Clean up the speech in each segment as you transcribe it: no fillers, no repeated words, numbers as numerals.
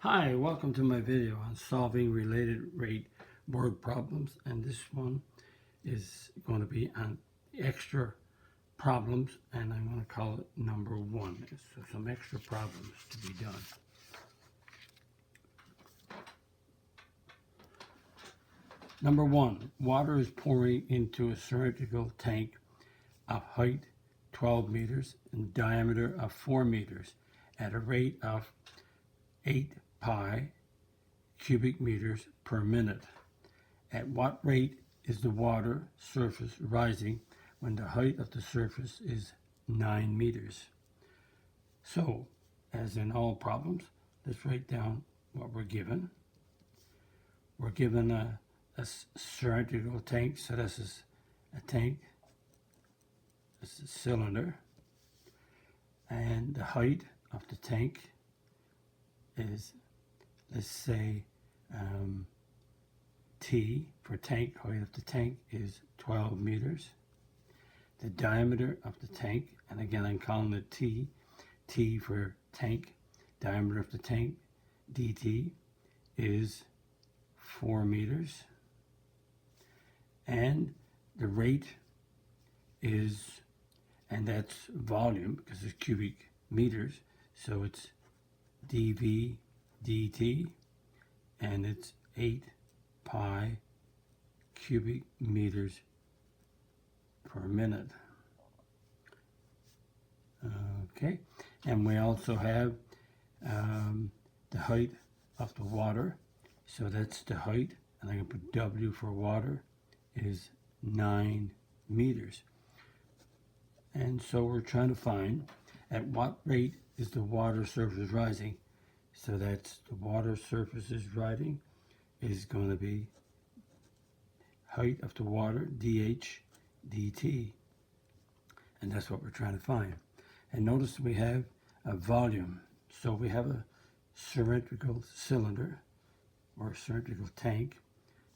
Hi, welcome to my video on solving related rate word problems, and this one is going to be on extra problems, and I'm going to call it number 1. So some extra problems to be done. Number 1, water is pouring into a cylindrical tank of height 12 meters and diameter of 4 meters at a rate of 8 pi cubic meters per minute. At what rate is the water surface rising when the height of the surface is 9 meters? So, as in all problems, let's write down what we're given. We're given a cylindrical tank, so this is a tank, this is a cylinder, and the height of the tank is, let's say, T for tank, height of the tank is 12 meters. The diameter of the tank, and again I'm calling it T, T for tank, diameter of the tank, dt, is 4 meters. And the rate is, and that's volume because it's cubic meters, so it's dV dt, and it's 8 pi cubic meters per minute. Okay, and we also have the height of the water, so that's the height, and I can put W for water, is 9 meters. And so we're trying to find at what rate is the water surface rising. So that's the water surface is rising is going to be height of the water, dH dt, and that's what we're trying to find. And notice we have a volume, so we have a cylindrical cylinder or cylindrical tank.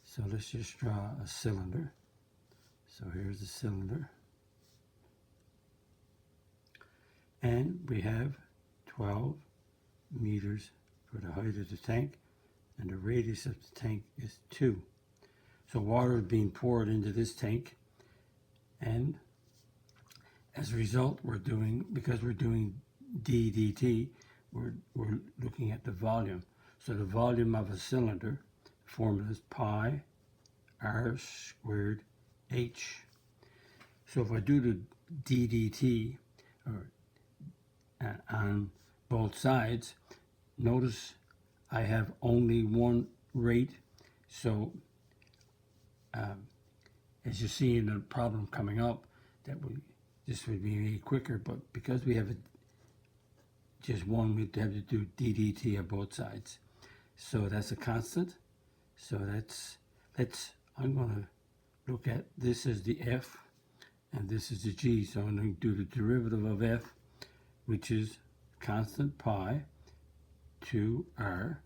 So let's just draw a cylinder. So here's the cylinder, and we have 12 meters for the height of the tank, and the radius of the tank is 2. So water is being poured into this tank, and as a result, because we're doing d dt, we're looking at the volume. So the volume of a cylinder, formula is pi r squared h. So if I do the d dt on both sides, notice I have only one rate. So as you see in the problem coming up, this would be made quicker, but because we have just one, we have to do ddt on both sides. So that's a constant. So I'm going to look at this as the f, and this is the g. So I'm going to do the derivative of f, which is constant pi 2r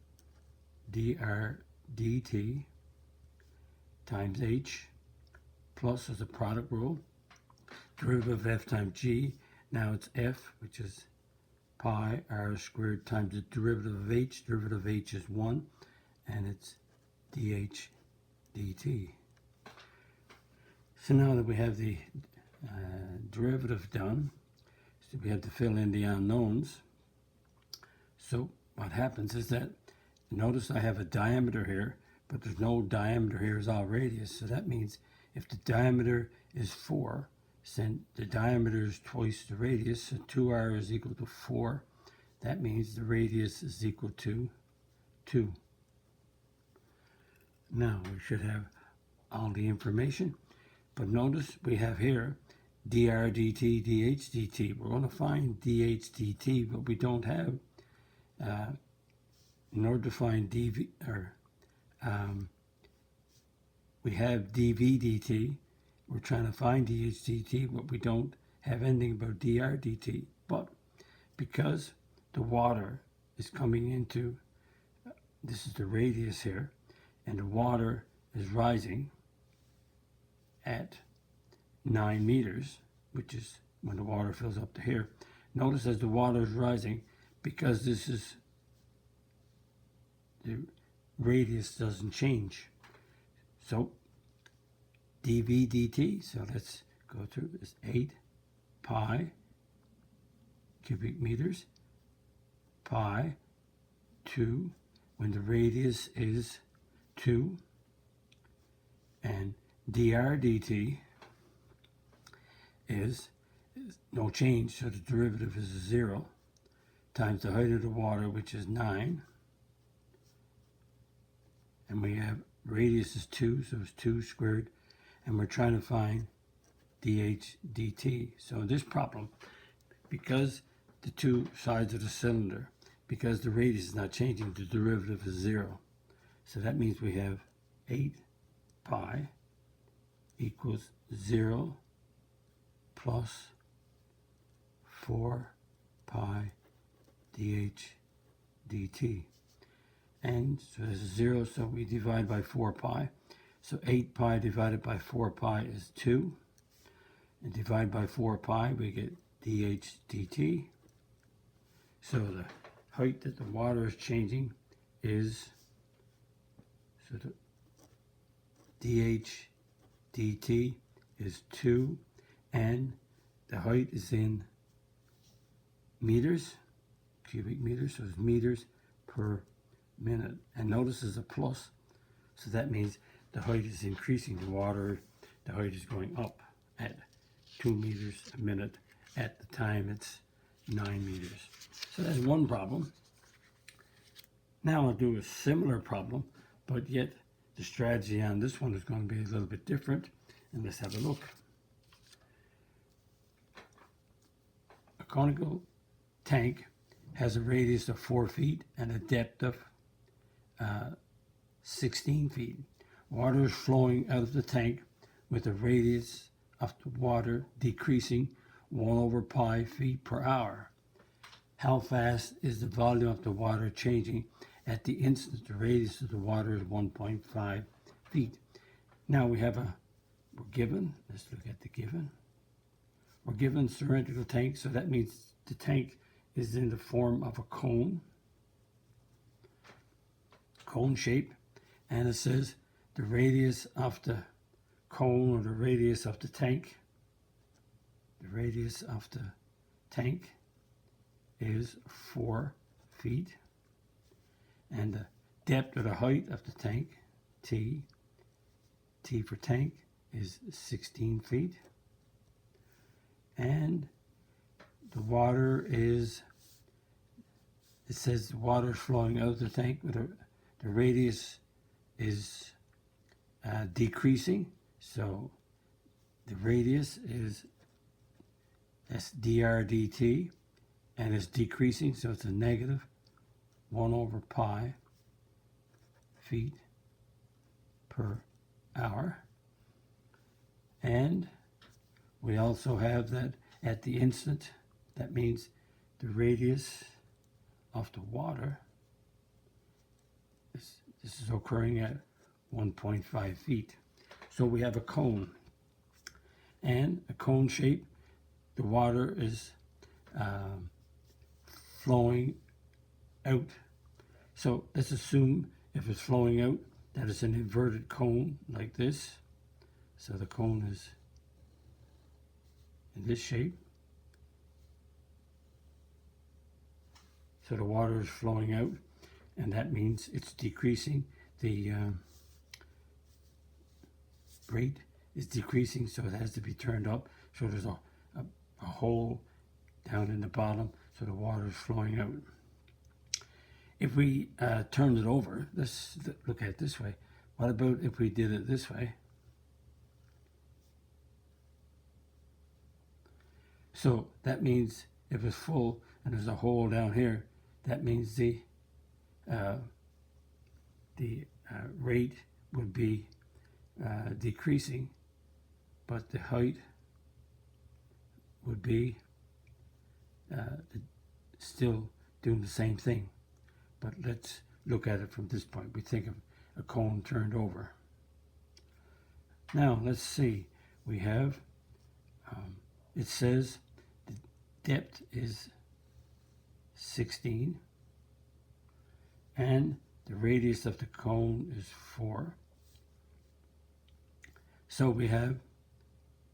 dr dt times h, plus as a product rule, derivative of f times g. Now it's f, which is pi r squared times the derivative of h. Derivative of h is 1, and it's dh dt. So now that we have the derivative done, so we have to fill in the unknowns. So what happens is that, notice I have a diameter here, but there's no diameter here, is all radius. So that means if the diameter is 4, then the diameter is twice the radius, so 2r is equal to 4. That means the radius is equal to 2. Now we should have all the information, but notice we have here dr dt, dh dt. We're going to find dh dt, but we don't have, in order to find dv, or we have dv dt. We're trying to find dh dt, but we don't have anything about dr dt. But because the water is coming into, this is the radius here, and the water is rising at 9 meters, which is when the water fills up to here. Notice as the water is rising, because this is the radius doesn't change. So dV dt, so let's go through this, 8 pi cubic meters, pi 2, when the radius is 2, and dr dt is no change, so the derivative is 0, times the height of the water, which is 9, and we have radius is 2, so it's 2 squared, and we're trying to find dH dt. So in this problem, because the two sides of the cylinder, because the radius is not changing, the derivative is 0. So that means we have 8 pi equals 0 plus 4 pi dH dt. And so this is 0, so we divide by 4 pi. So 8 pi divided by 4 pi is 2. And divide by 4 pi, we get dH dt. So the height that the water is changing is, so the dH dt is 2, and the height is in meters, cubic meters, so it's meters per minute. And notice there's a plus, so that means the height is increasing. The height is going up at 2 meters a minute. At the time it's 9 meters. So that's one problem. Now I'll do a similar problem, but yet the strategy on this one is going to be a little bit different. And let's have a look. A conical tank has a radius of 4 feet and a depth of 16 feet. Water is flowing out of the tank with the radius of the water decreasing 1 over pi feet per hour. How fast is the volume of the water changing at the instant the radius of the water is 1.5 feet? Now we're given, let's look at the given. We're given cylindrical tank, so that means the tank is in the form of a cone shape, and it says the radius of the cone, or the radius of the tank, is 4 feet, and the depth or the height of the tank, T for tank, is 16 feet, and the water is, it says the water is flowing out of the tank, but the radius is decreasing, so the radius is dr dt, and it's decreasing, so it's a negative 1 over pi feet per hour. And we also have that at the instant, that means the radius of the water, this is occurring at 1.5 feet. So we have a cone, and a cone shape, the water is flowing out. So let's assume if it's flowing out that it's an inverted cone like this. So the cone is in this shape. So the water is flowing out, and that means it's decreasing. The rate is decreasing, so it has to be turned up. So there's a hole down in the bottom, so the water is flowing out. If we turned it over, let's look at it this way. What about if we did it this way? So that means if it's full and there's a hole down here, that means the rate would be decreasing, but the height would be still doing the same thing. But let's look at it from this point. We think of a cone turned over. Now let's see. We have, it says the depth is 16 and The radius of the cone is 4. So we have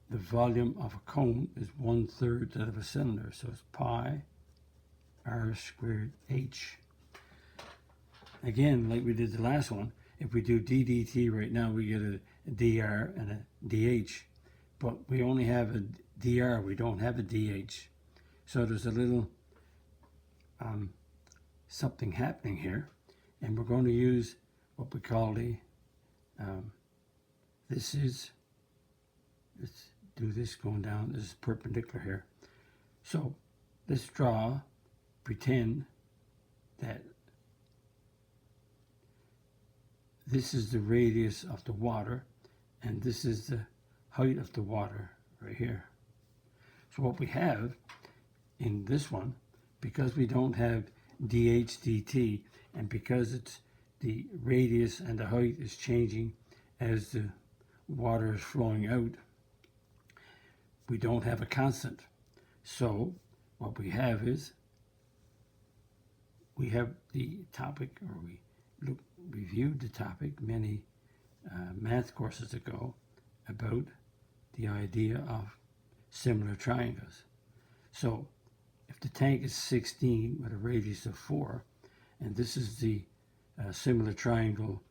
the volume of a cone is 1/3 that of a cylinder. So it's pi r squared h. Again, like we did the last one, if we do d dt right now, we get a dr and a dh. But we only have a dr, we don't have a dh. So there's a little something happening here. And we're going to use what we call the, let's do this going down, this is perpendicular here. So let's pretend that this is the radius of the water and this is the height of the water right here. So what we have in this one, because we don't have dh dt, and because it's the radius and the height is changing as the water is flowing out, we don't have a constant. So what we have is, we have the topic, or we reviewed the topic many math courses ago about the idea of similar triangles. So if the tank is 16 with a radius of 4, and this is the similar triangle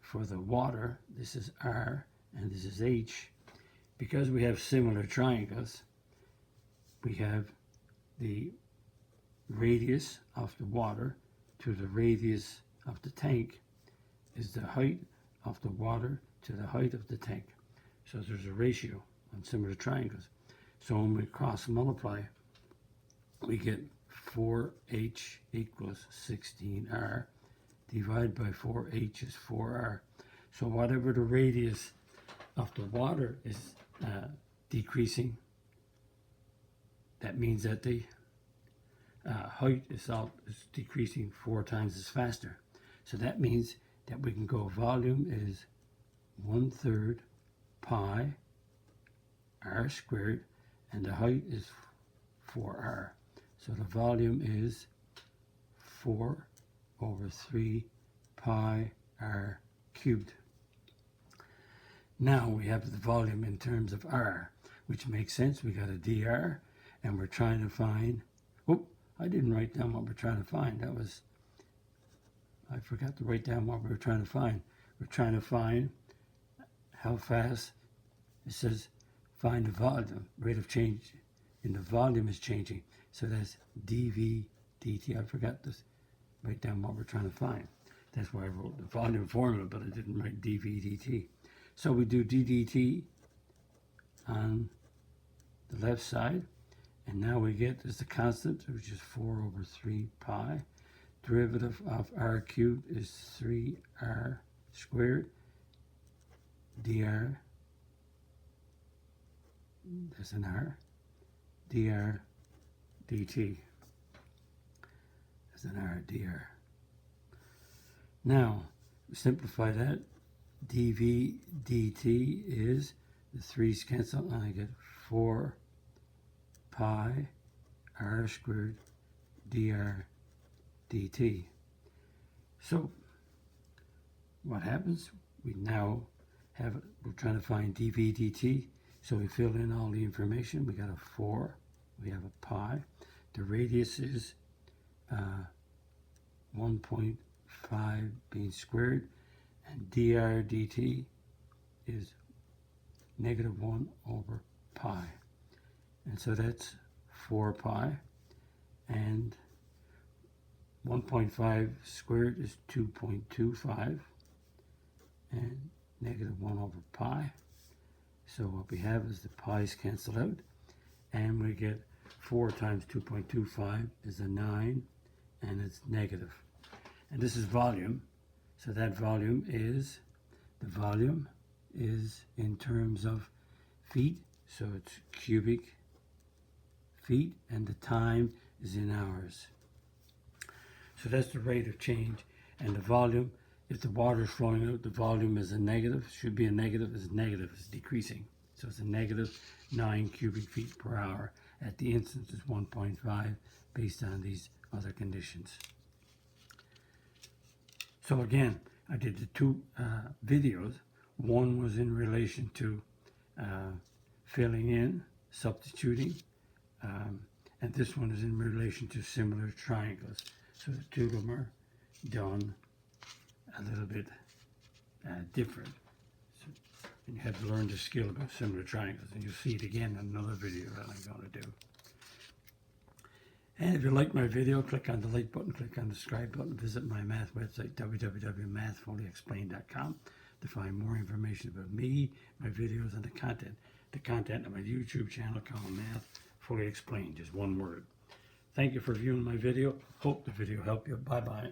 for the water, this is R and this is H, because we have similar triangles, we have the radius of the water to the radius of the tank is the height of the water to the height of the tank. So there's a ratio on similar triangles. So when we cross multiply, we get 4h equals 16r divided by 4h is 4r. So whatever the radius of the water is decreasing, that means that the height is decreasing 4 times as faster. So that means that we can go volume is 1/3 pi r squared, and the height is 4r. So the volume is 4/3 pi r cubed. Now we have the volume in terms of r, which makes sense. We got a dr, and we're trying to find, I didn't write down what we're trying to find. I forgot to write down what we were trying to find. We're trying to find how fast, it says find the volume, rate of change in the volume is changing. So that's dv dt. I forgot to write down what we're trying to find. That's why I wrote the volume formula, but I didn't write dv dt. So we do d dt on the left side, and now we get as the constant, which is 4/3 pi. Derivative of r cubed is 3r squared dr, there's an r, dr dt, there's an r dr. Now simplify that. dv dt is, the 3's cancel, and I get 4 pi r squared dr dt. So what happens? We now have, we're trying to find dv dt, so we fill in all the information. We got a 4, we have a pi, the radius is 1.5 being squared, and dr dt is -1/pi, and so that's 4 pi, and 1.5 squared is 2.25, and -1/pi. So what we have is the pi's cancel out, and we get 4 times 2.25 is a 9, and it's negative. And this is volume, so that volume is, the volume is in terms of feet, so it's cubic feet, and the time is in hours. So that's the rate of change, and the volume, if the water is flowing out, the volume is a negative, should be a negative, is negative, it's decreasing. So it's a -9 cubic feet per hour. At the instance is 1.5 based on these other conditions. So again, I did the two videos. One was in relation to filling in, substituting, and this one is in relation to similar triangles. So the two of them are done a little bit different. So, and you have to learn the skill about similar triangles, and you'll see it again in another video that I'm going to do. And if you like my video, click on the like button, click on the subscribe button, visit my math website, www.mathfullyexplained.com, to find more information about me, my videos, and the content of my YouTube channel called Math Fully Explained, just one word. Thank you for viewing my video. Hope the video helped you. Bye-bye.